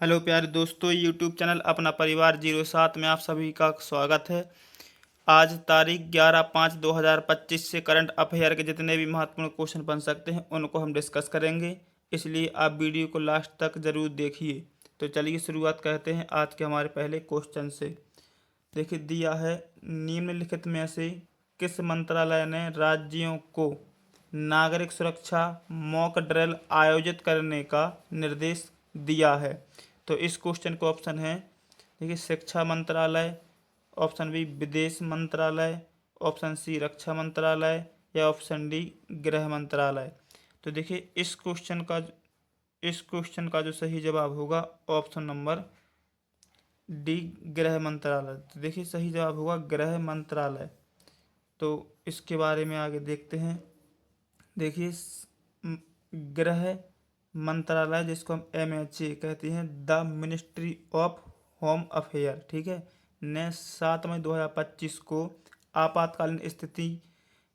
Hello प्यारे दोस्तों, YouTube channel अपना परिवार 07 में आप सभी का स्वागत है। आज तारीख 11/5/2025 से करंट अफेयर के जितने भी महत्वपूर्ण क्वेश्चन बन सकते हैं उनको हम डिस्कस करेंगे, इसलिए आप वीडियो को लास्ट तक ज़रूर देखिए। तो चलिए शुरुआत करते हैं आज के हमारे पहले क्वेश्चन से। देखिए दिया है, निम्नलिखित में से किस मंत्रालय ने राज्यों को नागरिक सुरक्षा मॉक ड्रिल आयोजित करने का निर्देश दिया है? तो इस क्वेश्चन का ऑप्शन है, देखिए शिक्षा मंत्रालय, ऑप्शन बी विदेश मंत्रालय, ऑप्शन सी रक्षा मंत्रालय या ऑप्शन डी गृह मंत्रालय। तो देखिए इस क्वेश्चन का जो सही जवाब होगा ऑप्शन नंबर डी गृह मंत्रालय। तो देखिए सही जवाब होगा गृह मंत्रालय। तो इसके बारे में आगे देखते हैं। देखिए गृह मंत्रालय, जिसको हम MHA कहते हैं, the ministry of home affair, ठीक है, ने 7 मई 2025 को आपातकालीन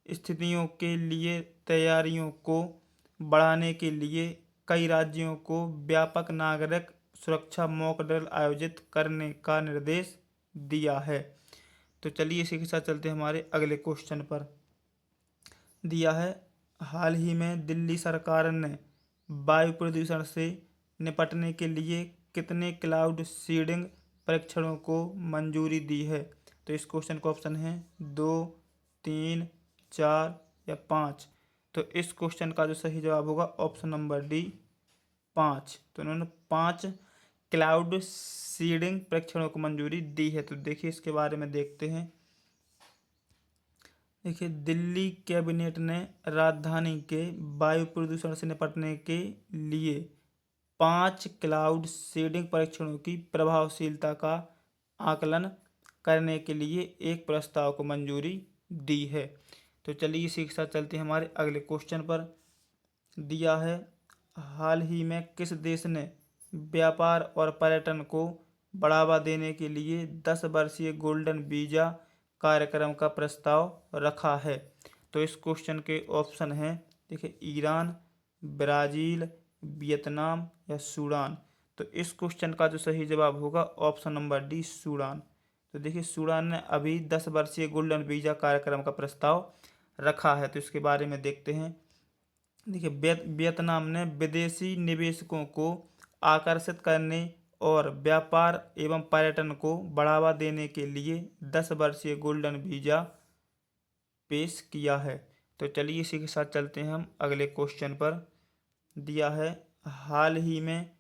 स्थितियों के लिए तैयारियों को बढ़ाने के लिए कई राज्यों को व्यापक नागरिक सुरक्षा मॉक ड्रिल आयोजित करने का निर्देश दिया है। तो चलिए इसी के साथ चलते हैं हमारे अगले क्वेश्चन पर। दिया है, हाल ही में दिल्ली सरकार ने वायु प्रदूषण से निपटने के लिए कितने क्लाउड सीडिंग परीक्षणों को मंजूरी दी है? तो इस क्वेश्चन का ऑप्शन है 2, 3, 4 या 5। तो इस क्वेश्चन का जो सही जवाब होगा ऑप्शन नंबर डी 5। तो उन्होंने 5 क्लाउड सीडिंग परीक्षणों को मंजूरी दी है। तो देखिए इसके बारे में देखते हैं। देखिए दिल्ली कैबिनेट ने राजधानी के वायु प्रदूषण से निपटने के लिए 5 क्लाउड सीडिंग परीक्षणों की प्रभावशीलता का आकलन करने के लिए एक प्रस्ताव को मंजूरी दी है। तो चलिए इसी के साथ चलते हैं हमारे अगले क्वेश्चन पर। दिया है, हाल ही में किस देश ने व्यापार और पर्यटन को बढ़ावा देने के लिए 10 वर्षीय गोल्डन वीज़ा कार्यक्रम का प्रस्ताव रखा है? तो इस क्वेश्चन के ऑप्शन हैं, देखिए ईरान, ब्राज़ील, वियतनाम या सूडान। तो इस क्वेश्चन का जो सही जवाब होगा ऑप्शन नंबर डी सूडान। तो देखिए सूडान ने अभी 10 वर्षीय गोल्डन वीज़ा कार्यक्रम का प्रस्ताव रखा है। तो इसके बारे में देखते हैं। देखिए वियतनाम ने विदेशी निवेशकों को आकर्षित करने और व्यापार एवं पर्यटन को बढ़ावा देने के लिए 10 वर्षीय गोल्डन वीज़ा पेश किया है। तो चलिए इसी के साथ चलते हैं हम अगले क्वेश्चन पर। दिया है, हाल ही में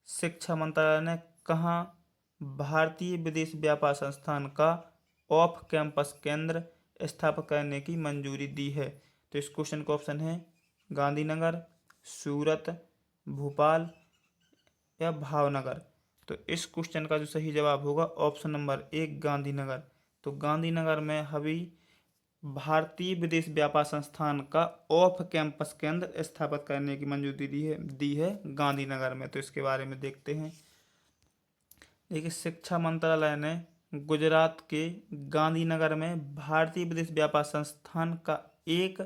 शिक्षा मंत्रालय ने कहाँ भारतीय विदेश व्यापार संस्थान का ऑफ कैंपस केंद्र स्थापित करने की मंजूरी दी है? तो इस क्वेश्चन का ऑप्शन है गांधीनगर, सूरत, भोपाल या भावनगर। तो इस क्वेश्चन का जो सही जवाब होगा ऑप्शन नंबर 1 गांधीनगर। तो गांधीनगर में अभी भारतीय विदेश व्यापार संस्थान का ऑफ कैंपस केंद्र स्थापित करने की मंजूरी दी है गांधीनगर में। तो इसके बारे में देखते हैं। देखिए शिक्षा मंत्रालय ने गुजरात के गांधीनगर में भारतीय विदेश व्यापार संस्थान का एक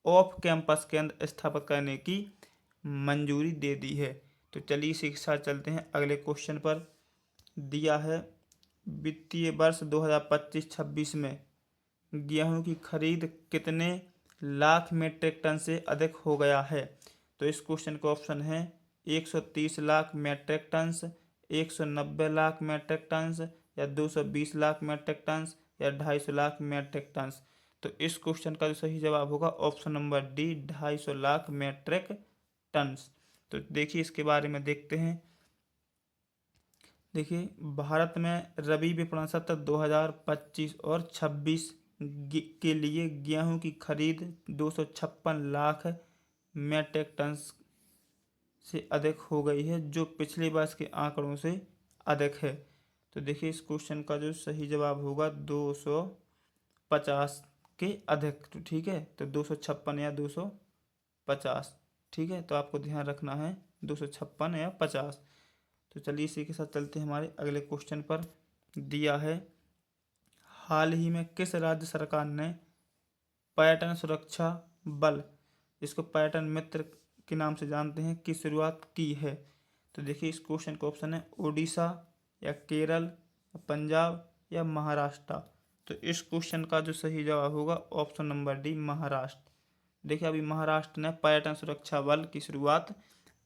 ऑफ कैंपस केंद्र स्थापित करने की मंजूरी दे दी है। तो चलिए इसी के साथ चलते हैं अगले क्वेश्चन पर। दिया है, वित्तीय वर्ष 2025-26 में गेहूं की खरीद कितने लाख मीट्रिक टन से अधिक हो गया है? तो इस क्वेश्चन का ऑप्शन है 130 lakh metric ton, 190 lakh metric ton या 220 लाख मीट्रिक टन या 250 लाख मीट्रिक टन। तो इस क्वेश्चन का जो सही जवाब होगा option number D 250 lakh metric ton. तो देखिए इसके बारे में देखते हैं। देखिए भारत में रबी विपणन सत्र 2025 और 26 के लिए गेहूं की खरीद 256 लाख मीट्रिक टन से अधिक हो गई है, जो पिछले वर्ष के आंकड़ों से अधिक है। तो देखिए इस क्वेश्चन का जो सही जवाब होगा 250 के अधिक। तो ठीक है, तो 256 या 250, ठीक है, तो आपको ध्यान रखना है 256 या 50। तो चलिए इसी के साथ चलते हैं हमारे अगले क्वेश्चन पर। दिया है, हाल ही में किस राज्य सरकार ने पर्यटन सुरक्षा बल, जिसको पर्यटन मित्र के नाम से जानते हैं, की शुरुआत की है? तो देखिए इस क्वेश्चन का ऑप्शन है उड़ीसा या केरल या पंजाब या महाराष्ट्र। तो इस क्वेश्चन का जो सही जवाब होगा ऑप्शन नंबर डी महाराष्ट्र। देखिए अभी महाराष्ट्र ने पर्यटन सुरक्षा बल की शुरुआत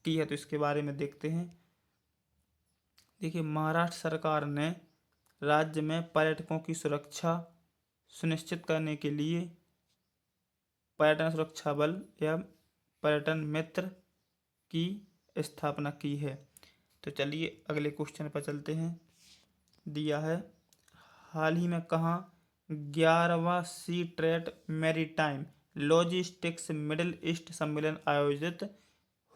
की है, तो इसके बारे में देखते हैं। देखिए महाराष्ट्र सरकार ने राज्य में पर्यटकों की सुरक्षा सुनिश्चित करने के लिए पर्यटन सुरक्षा बल या पर्यटन मित्र की स्थापना की है। तो चलिए अगले क्वेश्चन पर चलते हैं। दिया है हाल ही में कहाँ 11वां sea trade maritime logistics middle east सम्मेलन आयोजित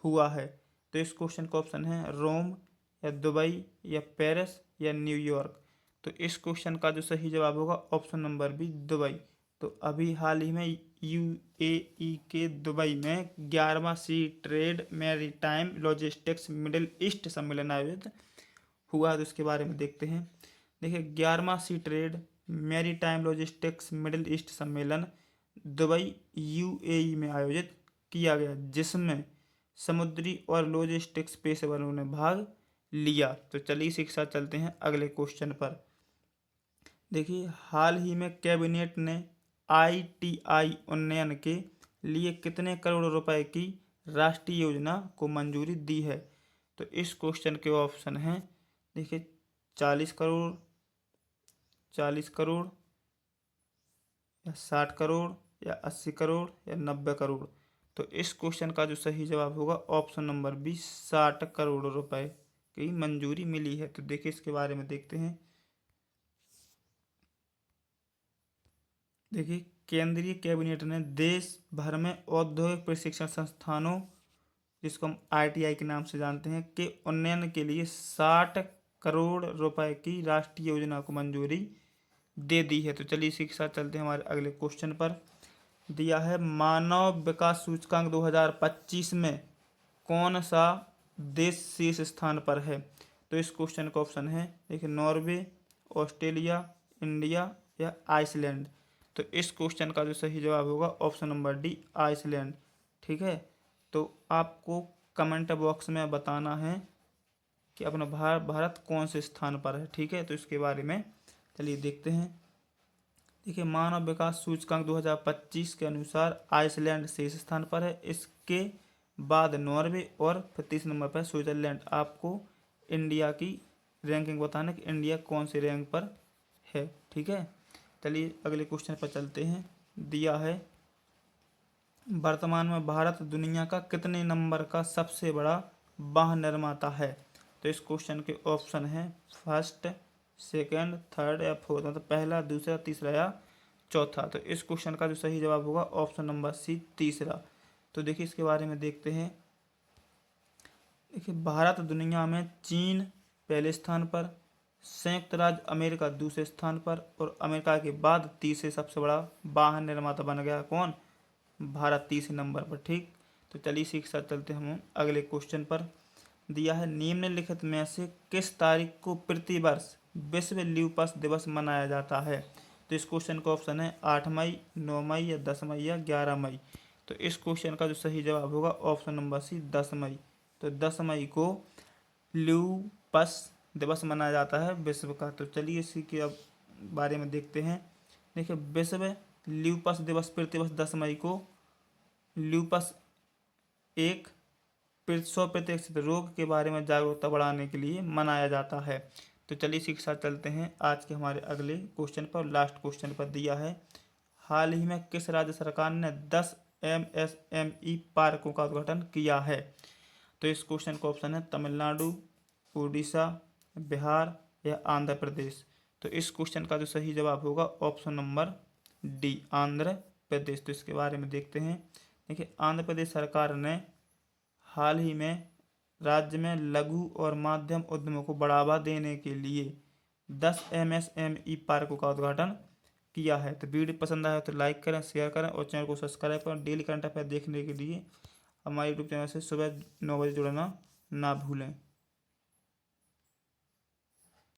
हुआ है। तो इस क्वेश्चन का ऑप्शन है रोम या दुबई या पेरिस या न्यूयॉर्क। तो इस क्वेश्चन का जो सही जवाब होगा ऑप्शन नंबर बी दुबई। तो अभी हाल ही में यूएई के दुबई में 11वां sea trade maritime logistics middle east सम्मेलन आयोजित हुआ है। तो इसके बारे में देखते हैं। देखिए 11वां sea trade maritime logistics middle east सम्मेलन दुबई यूएई में आयोजित किया गया, जिसमें समुद्री और लॉजिस्टिक्स पेशेवरों ने भाग लिया। तो चलिए इसी के साथ चलते हैं अगले क्वेश्चन पर। देखिए हाल ही में कैबिनेट ने आईटीआई उन्नयन के लिए कितने करोड़ रुपए की राष्ट्रीय योजना को मंजूरी दी है। तो इस क्वेश्चन के ऑप्शन हैं देखिए 40 करोड़, 40 करोड़ या 60 करोड़ या 80 करोड़ या 90 करोड़। तो इस क्वेश्चन का जो सही जवाब होगा ऑप्शन नंबर बी 60 करोड़ रुपए की मंजूरी मिली है। तो देखिए इसके बारे में देखते हैं। देखिए केंद्रीय कैबिनेट ने देश भर में औद्योगिक प्रशिक्षण संस्थानों, जिसको हम आईटीआई के नाम से जानते हैं, के उन्नयन के लिए 60 करोड़ रुपए की राष्ट्रीय योजना को मंजूरी दे दी है। तो चलिए इसी के साथ चलते हैं हमारे अगले क्वेश्चन पर। दिया है मानव विकास सूचकांक 2025 में कौन सा देश शीर्ष स्थान पर है। तो इस क्वेश्चन का ऑप्शन है देखिए नॉर्वे, ऑस्ट्रेलिया, इंडिया या आइसलैंड। तो इस क्वेश्चन का जो सही जवाब होगा ऑप्शन नंबर डी आइसलैंड। ठीक है, तो आपको कमेंट बॉक्स में बताना है कि अपना भारत कौन से स्थान पर है। ठीक है, तो इसके बारे में चलिए देखते हैं। देखिए मानव विकास सूचकांक 2025 के अनुसार आइसलैंड शीर्ष स्थान पर है, इसके बाद नॉर्वे और फिर तीसरे नंबर पर स्विट्जरलैंड। आपको इंडिया की रैंकिंग बताना कि इंडिया कौन से रैंक पर है। ठीक है, चलिए अगले क्वेश्चन पर चलते हैं। दिया है वर्तमान में भारत दुनिया का कितने नंबर का सबसे बड़ा वाहन निर्माता है। तो इस क्वेश्चन के ऑप्शन है फर्स्ट, सेकंड, थर्ड या फोर्थ, मतलब पहला, दूसरा, तीसरा या चौथा। तो इस क्वेश्चन का जो सही जवाब होगा ऑप्शन नंबर सी तीसरा। तो देखिए इसके बारे में देखते हैं। देखिए भारत दुनिया में चीन पहले स्थान पर, संयुक्त राज्य अमेरिका दूसरे स्थान पर और अमेरिका के बाद तीसरे सबसे बड़ा वाहन निर्माता बन गया कौन, भारत तीसरे नंबर पर। ठीक, तो चलिए इसी के साथ चलते हैं हम अगले क्वेश्चन पर। दिया है निम्नलिखित में से किस तारीख को प्रतिवर्ष विश्व ल्यूपस दिवस मनाया जाता है। तो इस क्वेश्चन का ऑप्शन है 8 मई, 9 मई या 10 मई या 11 मई। तो इस क्वेश्चन का जो सही जवाब होगा ऑप्शन नंबर सी 10 मई। तो 10 मई को ल्यूपस दिवस मनाया जाता है विश्व का। तो चलिए इसी के अब बारे में देखते हैं। देखिए विश्व ल्यूपस दिवस प्रतिवर्ष 10 मई को ल्यूपस एक 100% रोग के बारे में जागरूकता बढ़ाने के लिए मनाया जाता है। तो चलिए इसी के साथ चलते हैं आज के हमारे अगले क्वेश्चन पर, लास्ट क्वेश्चन पर। दिया है हाल ही में किस राज्य सरकार ने 10 MSME पार्कों का उद्घाटन किया है। तो इस क्वेश्चन का ऑप्शन है तमिलनाडु, उड़ीसा, बिहार या आंध्र प्रदेश। तो इस क्वेश्चन का जो सही जवाब होगा option number D Andhra Pradesh. तो इसके बारे में देखते हैं। देखिए आंध्र प्रदेश सरकार ने हाल ही में राज्य में लघु और माध्यम उद्यमों को बढ़ावा देने के लिए 10 MSME पार्कों का उद्घाटन किया है। तो वीडियो पसंद आया तो लाइक करें, शेयर करें और चैनल को सब्सक्राइब करें। डेली करंट अफेयर देखने के लिए हमारे यूट्यूब चैनल से सुबह 9 बजे जुड़ना ना भूलें।